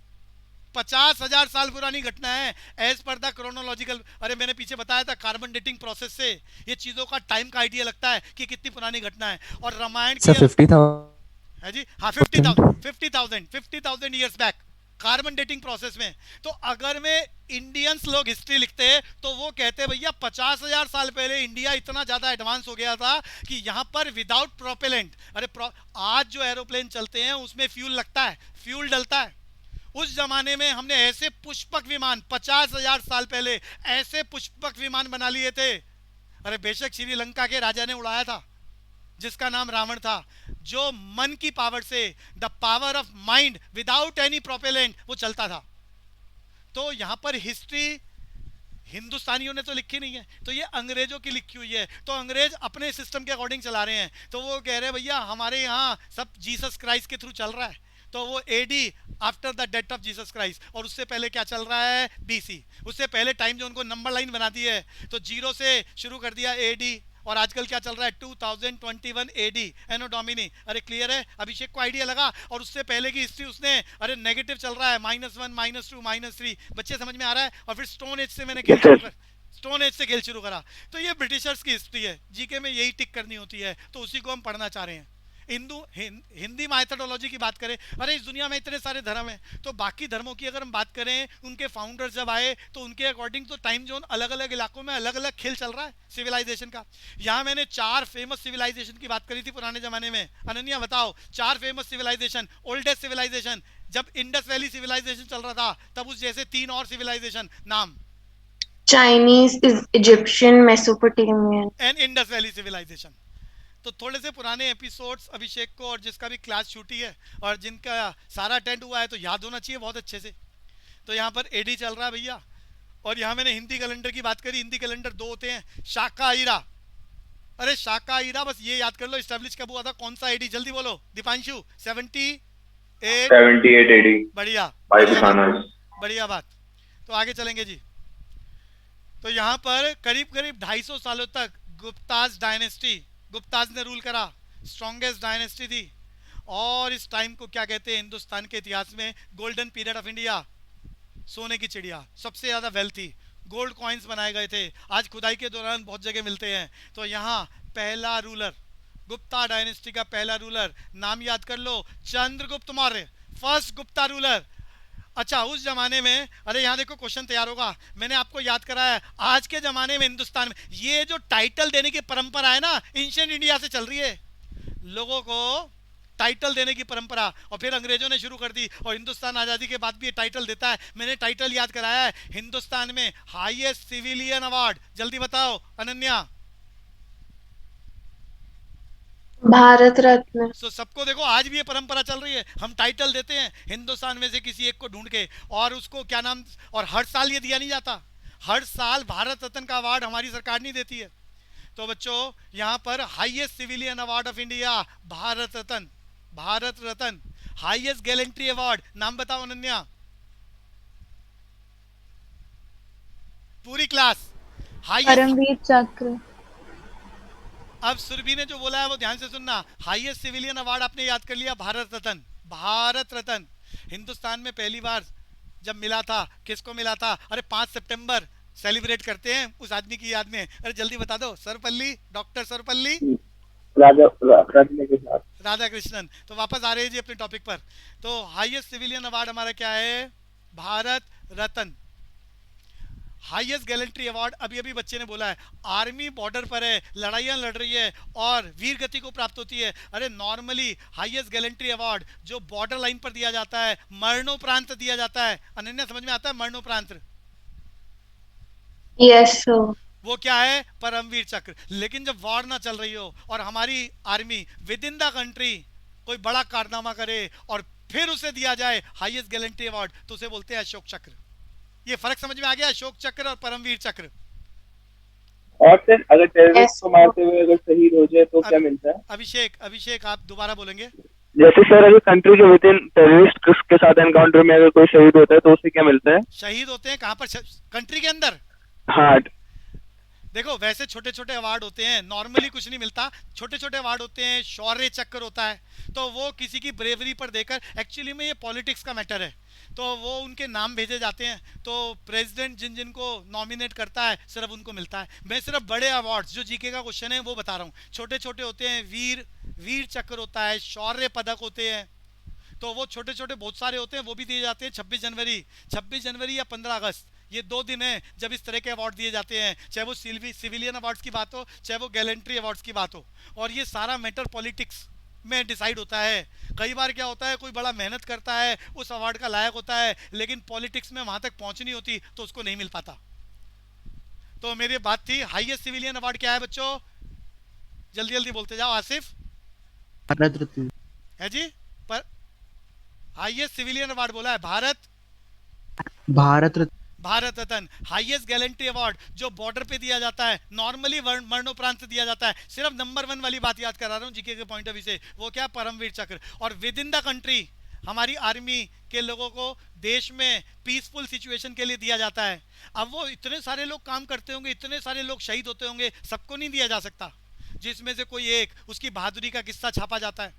50,000 साल पुरानी घटना है एज पर द क्रोनोलॉजिकल। अरे मैंने पीछे बताया था, कार्बन डेटिंग प्रोसेस से ये चीजों का टाइम का आइडिया लगता है कि कितनी पुरानी घटना है। और रामायण की 50,000 है जी, हाँ 50,000 years back carbon dating process में। तो अगर में इंडियंस लोग हिस्ट्री लिखते हैं तो वो कहते हैं भैया 50,000 साल पहले इंडिया इतना ज्यादा एडवांस हो गया था कि यहाँ पर विदाउट प्रोपेलेंट, अरे आज जो एरोप्लेन चलते हैं उसमें फ्यूल लगता है, फ्यूल डलता है। उस जमाने में हमने ऐसे पुष्पक विमान 50,000 साल पहले ऐसे पुष्पक विमान बना लिए थे। अरे बेशक श्रीलंका के राजा ने उड़ाया था जिसका नाम रावण था, जो मन की पावर से, the power of mind without any propellant वो चलता था। तो यहां पर हिस्ट्री हिंदुस्तानियों ने तो लिखी नहीं है, तो ये अंग्रेजों की लिखी हुई है। तो अंग्रेज अपने सिस्टम के अकॉर्डिंग चला रहे हैं। तो वो कह रहे हैं भैया हमारे यहाँ सब जीसस क्राइस्ट के थ्रू चल रहा है। तो वो AD after the death of Jesus Christ, और उससे पहले क्या चल रहा है, बीसी। उससे पहले टाइम जो उनको नंबर लाइन बना दी है, तो 0 से शुरू कर दिया एडी, और आजकल क्या चल रहा है, 2021 एडी एनो डोमिनी। अरे क्लियर है, अभिषेक को आइडिया लगा। और उससे पहले की हिस्ट्री उसने, अरे नेगेटिव चल रहा है, -1 -2 -3, बच्चे समझ में आ रहा है। और फिर स्टोन एज से मैंने खेल शुरू कर, स्टोन एज से खेल शुरू करा। तो ये ब्रिटिशर्स की हिस्ट्री है, जीके में यही टिक करनी होती है, तो उसी को हम पढ़ना चाह रहे हैं। हिंदी मैथोडोलॉजी की बात करें, अरे इस दुनिया में इतने सारे धर्म हैं, तो बाकी धर्मों की अगर हम बात करें, उनके फाउंडर्स जब आए तो उनके अकॉर्डिंग तो टाइम जोन अलग अलग इलाकों में अलग अलग खेल चल रहा है सिविलाइजेशन का। यहाँ मैंने 4 फेमस सिविलाइजेशन की बात करी थी पुराने जमाने में। अनन्या बताओ 4 फेमस सिविलाइजेशन, ओल्डेस्ट सिविलाइजेशन। जब इंडस वैली सिविलाइजेशन चल रहा था तब उस जैसे 3 और सिविलाइजेशन, नाम? Chinese, is Egyptian, Mesopotamian. And Indus valley civilisation. तो थोड़े से पुराने एपिसोड्स अभिषेक को, और जिसका भी क्लास छूटी है और जिनका सारा अटेंड हुआ है, तो याद होना चाहिए बहुत अच्छे से। तो यहाँ पर एडी चल रहा है भैया। और यहाँ मैंने हिंदी कैलेंडर की बात करी, हिंदी कैलेंडर 2 होते हैं, शाकाईरा। अरे शाकाईरा बस ये याद कर लो, इस्टेब्लिश कब हुआ था, कौन सा एडी, जल्दी बोलो दीपांशु। 78 एडी बढ़िया, बाय बढ़िया कुशानर्स। बात, बढ़िया बात। तो आगे चलेंगे जी। तो यहाँ पर करीब करीब 250 सालों तक गुप्ताज डायनेस्टी, गुप्ताज ने रूल करा, स्ट्रॉन्गेस्ट डायनेस्टी थी। और इस टाइम को क्या कहते हैं हिंदुस्तान के इतिहास में, गोल्डन पीरियड ऑफ इंडिया, सोने की चिड़िया, सबसे ज़्यादा वेल्थी, गोल्ड कॉइन्स बनाए गए थे, आज खुदाई के दौरान बहुत जगह मिलते हैं। तो यहाँ पहला रूलर, गुप्ता डायनेस्टी का पहला रूलर, नाम याद कर लो, चंद्रगुप्त मौर्य, फर्स्ट गुप्ता रूलर। अच्छा उस जमाने में, अरे यहाँ देखो क्वेश्चन तैयार होगा, मैंने आपको याद कराया, आज के जमाने में हिंदुस्तान में ये जो टाइटल देने की परंपरा है ना, एंशिएंट इंडिया से चल रही है। लोगों को टाइटल देने की परंपरा, और फिर अंग्रेजों ने शुरू कर दी, और हिंदुस्तान आज़ादी के बाद भी ये टाइटल देता है। मैंने टाइटल याद कराया है, हिंदुस्तान में हाईएस्ट सिविलियन अवार्ड, जल्दी बताओ अनन्या। Bharat Ratna. तो सबको देखो, आज भी ये परंपरा चल रही है, हम टाइटल देते हैं हिंदुस्तान में से किसी एक को ढूंढ के, और उसको क्या नाम, और हर साल ये दिया नहीं जाता, हर साल भारत रत्न का अवार्ड हमारी सरकार नहीं देती है। तो बच्चों यहाँ पर highest civilian award of India Bharat Ratna, Bharat Ratna. Highest gallantry award, नाम बताओ अनन्या, पूरी क्लास। हाईएस्ट, परमवीर चक्र। अब सुरभि ने जो बोला है वो ध्यान से सुनना, हाईएस्ट सिविलियन अवार्ड आपने याद कर लिया, भारत रत्न। भारत रत्न हिंदुस्तान में पहली बार जब मिला था, किसको मिला था, अरे 5 सितंबर सेलिब्रेट करते हैं उस आदमी की याद में। अरे जल्दी बता दो, सर्वपल्ली, डॉक्टर सर्वपल्ली राधा कृष्णन। तो वापस आ रहे हैं जी अपने टॉपिक पर। तो हाईएस्ट सिविलियन अवार्ड हमारा क्या है, Bharat Ratna. Highest gallantry award, अभी अभी बच्चे ने बोला है, आर्मी बॉर्डर पर है, लड़ाइयाँ लड़ रही है और वीर गति को प्राप्त होती है। अरे नॉर्मली हाईएस्ट गैलेंट्री अवार्ड जो बॉर्डर लाइन पर दिया जाता है, मरणोपरांत दिया जाता है। अनन्या समझ में आता है मरणोपरांत? Yes, sir. वो क्या है, परमवीर चक्र। लेकिन जब वॉर ना चल रही हो और हमारी army with in the country कोई बड़ा कारनामा करे और फिर उसे दिया जाए हाईएस्ट गैलेंट्री अवार्ड, तो उसे बोलते हैं अशोक चक्र। ये फर्क समझ में आ गया, अशोक चक्र और परमवीर चक्र। और सर अगर टेररिस्ट को मारते हुए अगर शहीद हो जाए तो क्या मिलता है? अभिषेक आप दोबारा बोलेंगे? जैसे सर अगर कंट्री के विद इन टेररिस्ट के साथ एनकाउंटर में अगर कोई शहीद होता है तो उसे क्या मिलता है? शहीद होते हैं कहाँ पर, कंट्री के अंदर? हाँ देखो वैसे छोटे छोटे अवार्ड होते हैं, नॉर्मली कुछ नहीं मिलता, छोटे छोटे अवार्ड होते हैं, शौर्य चक्र होता है, तो वो किसी की ब्रेवरी पर देकर, एक्चुअली में ये पॉलिटिक्स का मैटर है, तो वो उनके नाम भेजे जाते हैं, तो प्रेसिडेंट जिन जिन को नॉमिनेट करता है सिर्फ उनको मिलता है। मैं सिर्फ बड़े अवार्ड्स जो जीके का क्वेश्चन है वो बता रहा हूँ, छोटे छोटे होते हैं, वीर चक्र होता है, शौर्य पदक होते हैं, तो वो छोटे छोटे बहुत सारे होते हैं, वो भी दिए जाते हैं 26 जनवरी या 15 अगस्त, ये 2 दिन हैं जब इस तरह के अवार्ड दिए जाते हैं, चाहे वो सिविलियन अवार्ड्स की बात हो, चाहे वो गैलेंट्री अवार्ड्स की बात हो। और ये सारा मैटर पॉलिटिक्स में डिसाइड होता है। कई बार क्या होता है, कोई बड़ा मेहनत करता है, उस अवार्ड का लायक होता है, लेकिन पॉलिटिक्स में वहां तक पहुंचनी होती तो उसको नहीं मिल पाता। तो मेरी बात थी, हाईएस्ट सिविलियन अवार्ड क्या है बच्चों, जल्दी जल्दी बोलते जाओ। आसिफ? भारत रत्न है जी, पर हाईएस्ट सिविलियन अवार्ड बोला है, Bharat Ratna Bharat Ratna. Highest gallantry award जो बॉर्डर पे दिया जाता है, नॉर्मली मरणोपरांत दिया जाता है, सिर्फ नंबर 1 वाली बात याद करा रहा हूँ जीके के पॉइंट ऑफ व्यू से, वो क्या, परमवीर चक्र। और विद इन द कंट्री हमारी आर्मी के लोगों को देश में पीसफुल सिचुएशन के लिए दिया जाता है। अब वो इतने सारे लोग काम करते होंगे, इतने सारे लोग शहीद होते होंगे, सबको नहीं दिया जा सकता। जिसमें से कोई एक उसकी बहादुरी का किस्सा छापा जाता है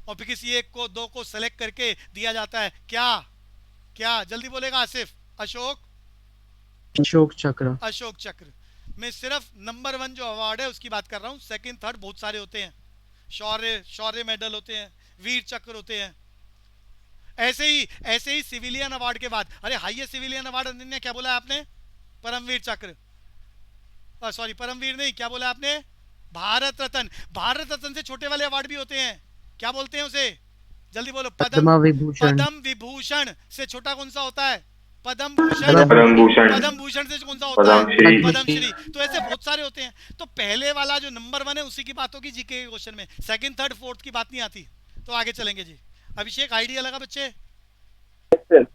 और फिर किसी एक को, दो को सेलेक्ट करके दिया जाता है। क्या क्या जल्दी बोलेगा आसिफ? अशोक अशोक चक्र। अशोक चक्र। मैं सिर्फ नंबर 1 जो अवार्ड है उसकी बात कर रहा हूँ। सेकंड थर्ड बहुत सारे होते हैं, शौर्य मेडल होते हैं, वीर चक्र होते हैं। ऐसे ही सिविलियन अवार्ड के बाद, अरे हाईएस्ट सिविलियन अवार्ड अनन्या क्या बोला आपने? परमवीर चक्र, सॉरी परमवीर नहीं, क्या बोला आपने? भारत रत्न। भारत रत्न से छोटे वाले अवार्ड भी होते हैं, क्या बोलते हैं उसे? जल्दी बोलो। पद्म विभूषण। पद्म विभूषण से छोटा कौन सा होता है? पद्म भूषण। परम भूषण, पद्म भूषण से कौन सा होता है? पद्मश्री। पद्मश्री। तो ऐसे बहुत सारे होते हैं। तो पहले वाला जो नंबर 1 है उसी की बात होगी जीके के क्वेश्चन में, सेकंड थर्ड फोर्थ की बात नहीं आती। तो आगे चलेंगे जी। अभिषेक आइडिया लगा बच्चे? सर।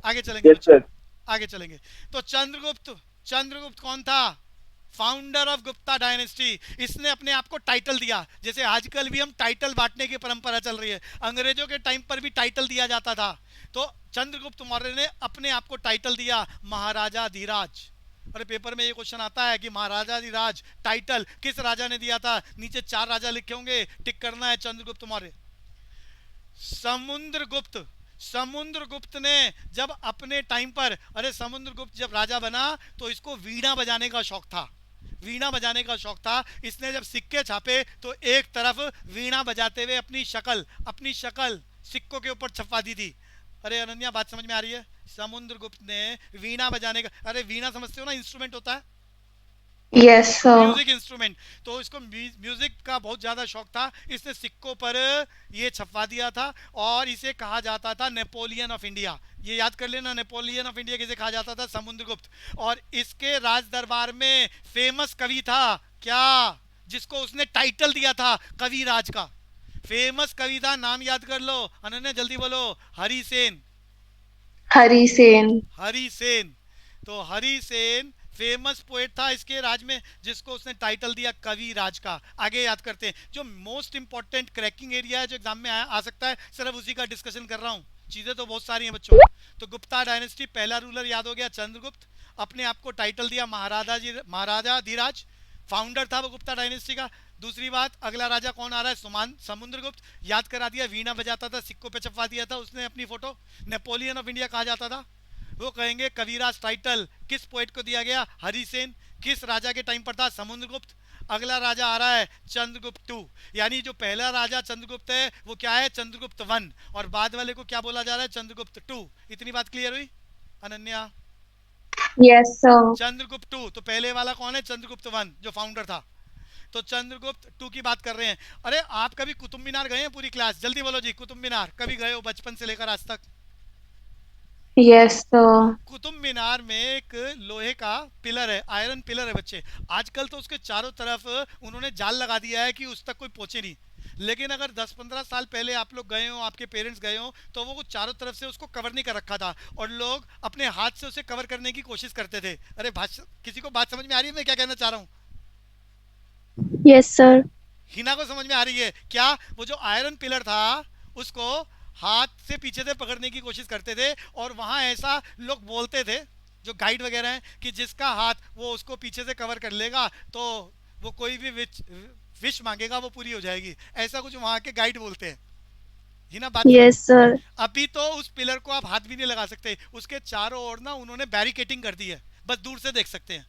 आगे चलेंगे यस बच्चे, सर। आगे चलेंगे। तो चंद्रगुप्त कौन था? Founder of Gupta dynasty. इसने अपने आप को टाइटल दिया, जैसे आजकल भी हम टाइटल बांटने की परंपरा चल रही है। अंग्रेजों के टाइम पर भी टाइटल दिया जाता था। तो चंद्रगुप्त मौर्य ने अपने आप को टाइटल दिया महाराजा धीराज। अरे पेपर में ये क्वेश्चन आता है कि महाराजा धीराज टाइटल किस राजा ने दिया था? नीचे 4 राजा लिखे होंगे, टिक करना है। चंद्रगुप्त मौर्य। समुद्रगुप्त ने जब अपने टाइम पर, अरे समुद्रगुप्त जब राजा बना तो इसको वीणा बजाने का शौक था। वीणा बजाने का शौक था। इसने जब सिक्के छापे तो एक तरफ वीणा बजाते हुए अपनी शक्ल सिक्कों के ऊपर छपवा दी थी। अरे अनन्या बात समझ में आ रही है? समुद्रगुप्त ने वीणा बजाने का, अरे वीणा समझते हो ना, इंस्ट्रूमेंट होता है, Yes, sir. Music instrument. तो इसको म्यूजिक का बहुत ज्यादा शौक था। इसने सिक्कों पर ये छपवा दिया था और इसे कहा जाता था नेपोलियन ऑफ इंडिया। ये याद कर लेना, नेपोलियन ऑफ इंडिया किसे कहा जाता था? समुद्रगुप्त। और इसके राज दरबार में फेमस कवि था क्या, जिसको उसने टाइटल दिया था कविराज का? फेमस कवि था, नाम याद कर लो। अनन्या जल्दी बोलो। हरिसेन। Hari Sen. तो हरिसेन फेमस पोएट था इसके राज में, जिसको उसने टाइटल दिया कवि राज का। आगे याद करते हैं। जो मोस्ट इंपॉर्टेंट क्रैकिंग एरिया है जो एग्जाम में आ सकता है, सिर्फ उसी का डिस्कशन कर रहा हूँ। चीजें तो बहुत सारी हैं बच्चों। तो गुप्ता डायनेस्टी, पहला रूलर याद हो गया चंद्रगुप्त। अपने आप को टाइटल दिया महाराजा धीराज। फाउंडर था वो गुप्ता डायनेस्टी का। दूसरी बात, अगला राजा कौन आ रहा है? समुद्रगुप्त। याद करा दिया, वीणा बजाता था, सिक्कों पे छपवा दिया था उसने अपनी फोटो। नेपोलियन ऑफ इंडिया कहा जाता था। वो कहेंगे कविराज टाइटल किस पोएट को दिया गया? हरिसेन। किस राजा के टाइम पर था? समुद्रगुप्त। अगला राजा आ रहा है चंद्रगुप्त 2, यानी जो पहला राजा चंद्रगुप्त है वो क्या है? चंद्रगुप्त 1। और बाद वाले को क्या बोला जा रहा है? चंद्रगुप्त 2। इतनी बात क्लियर हुई अनन्या? Yes, sir. चंद्रगुप्त 2। तो पहले वाला कौन है? चंद्रगुप्त 1 जो फाउंडर था। तो चंद्रगुप्त 2 की बात कर रहे हैं। अरे आप कभी कुतुब मीनार गए हैं? पूरी क्लास जल्दी बोलो जी। कुतुब मीनार कभी गए हो बचपन से लेकर आज तक? Yes, sir. कुतुब मीनार में एक लोहे का पिलर है, आयरन पिलर है बच्चे। आजकल तो उसके चारों तरफ उन्होंने जाल लगा दिया है कि उस तक कोई पहुंचे नहीं। लेकिन अगर 10-15 साल पहले आप लोग गए हो, आपके पेरेंट्स गए हो, तो वो चारों तरफ से उसको कवर नहीं कर रखा था और लोग अपने हाथ से उसे कवर करने की कोशिश करते थे। अरे किसी को बात समझ में आ रही है मैं क्या कहना चाह रहा हूँ? Yes, sir. हिना को समझ में आ रही है क्या? वो जो आयरन पिलर था उसको हाथ से पीछे से पकड़ने की कोशिश करते थे और वहां ऐसा लोग बोलते थे जो गाइड वगैरह हैं कि जिसका हाथ वो उसको पीछे से कवर कर लेगा तो वो कोई भी विश मांगेगा वो पूरी हो जाएगी। ऐसा कुछ वहां के गाइड बोलते हैं। हिना बात Yes, sir. अभी तो उस पिलर को आप हाथ भी नहीं लगा सकते, उसके चारों ओर ना उन्होंने बैरिकेटिंग कर दी है, बस दूर से देख सकते हैं।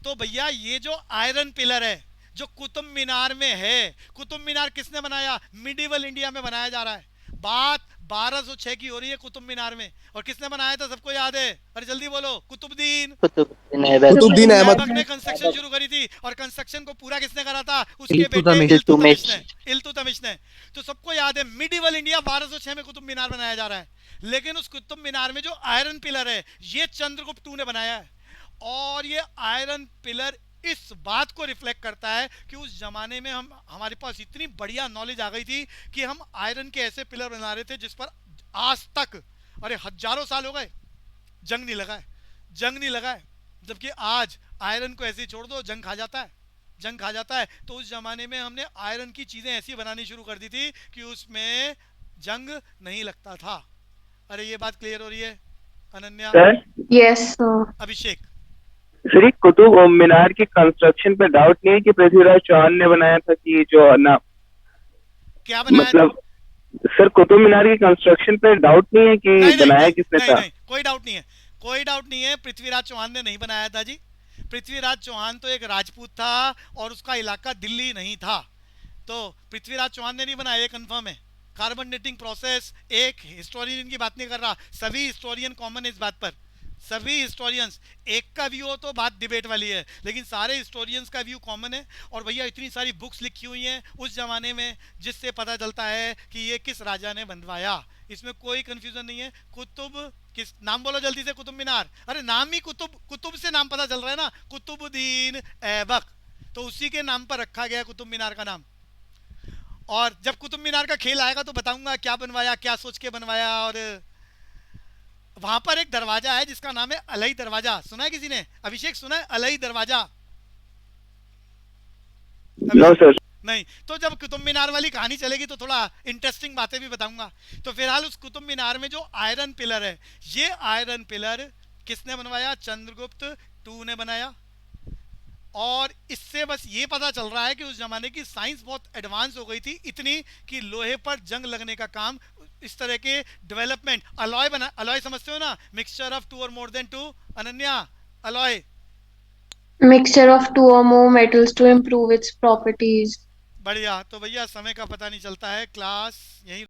तो भैया ये जो आयरन पिलर है जो कुतुब मीनार में है, कुतुब मीनार किसने बनाया? मिडिवल इंडिया में बनाया जा रहा है। बात 1206 की हो रही है कुतुब मीनार में। और किसने बनाया था? सबको याद है? अरे जल्दी बोलो। कुतुबुद्दीन कुतुबुद्दीन ऐबक अहमद ने कंस्ट्रक्शन शुरू करी थी। और कंस्ट्रक्शन को पूरा किसने करा था? उसके बेटे इल्तुतमिश ने। तो सबको याद है मिडिवल इंडिया 1206 में कुतुब मीनार बनाया जा रहा है। लेकिन उस कुतुब मीनार में जो आयरन पिलर है ये चंद्रगुप्त 2 ने बनाया है। और ये आयरन पिलर इस बात को रिफ्लेक्ट करता है कि उस जमाने में हमारे पास इतनी बढ़िया नॉलेज आ गई थी कि हम आयरन के ऐसे पिलर बना रहे थे जिस पर आज तक, अरे हजारों साल हो गए, जंग नहीं लगा है। जबकि आज आयरन को ऐसे ही छोड़ दो, जंग खा जाता है। तो उस जमाने में हमने आयरन की चीजें ऐसी बनानी शुरू कर दी थी कि उसमें जंग नहीं लगता था। अरे ये बात क्लियर हो रही है Ananya? Sir Yes, sir. Abhishek? Sir ये कुतुब मीनार की कंस्ट्रक्शन पे डाउट नहीं है कि पृथ्वीराज चौहान ने बनाया था कि जो ना क्या बनाया? मतलब सर कुतुब मीनार की कंस्ट्रक्शन पे डाउट नहीं है कि नहीं, बनाया नहीं, किसने नहीं, था? नहीं, कोई डाउट नहीं है, कोई डाउट नहीं है। पृथ्वीराज चौहान ने नहीं बनाया था जी। पृथ्वीराज चौहान तो एक राजपूत था और उसका इलाका दिल्ली नहीं था, तो पृथ्वीराज चौहान ने नहीं बनाया, ये कंफर्म है। कार्बन डेटिंग प्रोसेस, एक हिस्टोरियन की बात नहीं कर रहा, सभी हिस्टोरियन कॉमन है इस बात पर। सभी हिस्टोरियंस, एक का व्यू हो तो बात डिबेट वाली है, लेकिन सारे हिस्टोरियंस का व्यू कॉमन है। और भैया इतनी सारी बुक्स लिखी हुई हैं उस जमाने में जिससे पता चलता है कि ये किस राजा ने बनवाया, इसमें कोई कंफ्यूजन नहीं है। कुतुब किस नाम बोलो जल्दी से? कुतुब मीनार। अरे नाम ही कुतुब, कुतुब से नाम पता चल रहा है ना, कुतुबुद्दीन ऐबक, तो उसी के नाम पर रखा गया कुतुब मीनार का नाम। और जब कुतुब मीनार का खेल आएगा तो बताऊंगा क्या बनवाया, क्या सोच के बनवाया। और वहां पर एक दरवाजा है जिसका नाम है अलई दरवाजा, सुना है किसी ने? अभिषेक सुना है अलई दरवाजा? No sir. नहीं, तो जब कुतुब मीनार वाली कहानी चलेगी तो थोड़ा इंटरेस्टिंग बातें भी बताऊंगा। तो फिलहाल उस कुतुब मीनार में जो आयरन पिलर है, ये आयरन पिलर किसने बनवाया? चंद्रगुप्त टू ने बनाया। और इससे बस ये पता चल रहा है कि उस जमाने की साइंस बहुत एडवांस हो गई थी, इतनी कि लोहे पर जंग लगने का काम, इस तरह के डेवलपमेंट, अलॉय बना, अलॉय समझते हो ना, मिक्सचर ऑफ टू और मोर देन टू, अनन्या, alloy. Mixture of two or more metals to improve its properties. बढ़िया। तो भैया समय का पता नहीं चलता है, क्लास यही